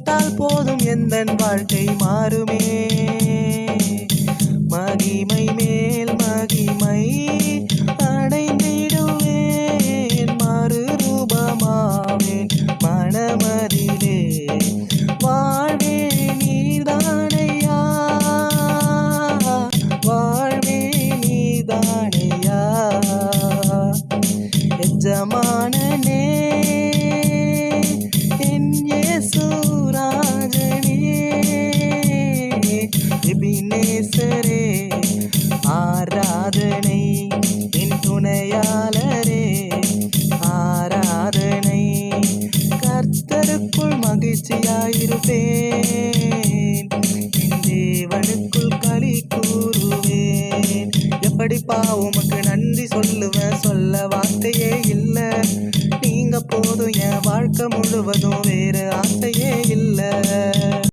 தொட்டால் போதும் எந்தன் வாழ்க்கை மாறுமே. மகிமை மேல் மகிமை அடைந்திடுவேன், மறு ரூபமாவேன் மனமதிலே. வாழ்வே நீதானையா, வாழ்வே நீதானையா எஜமானனே, என் இயேசு ராஜனே. எபினேசரே ஆராதனை, என் துணையாளரே ஆராதனை. கர்த்தருக்குள் மகிழ்ச்சியாயிருப்பேன், என் தேவனுக்குள் களி கூறுவேன். எப்படிப்பா உமக்கு நன்றி சொல்லுவேன், சொல்ல வார்த்தையே இல்லை. நீங்க போதும் என் வாழ்க்கை முழுவதும், வேறு ஆசையே இல்லை.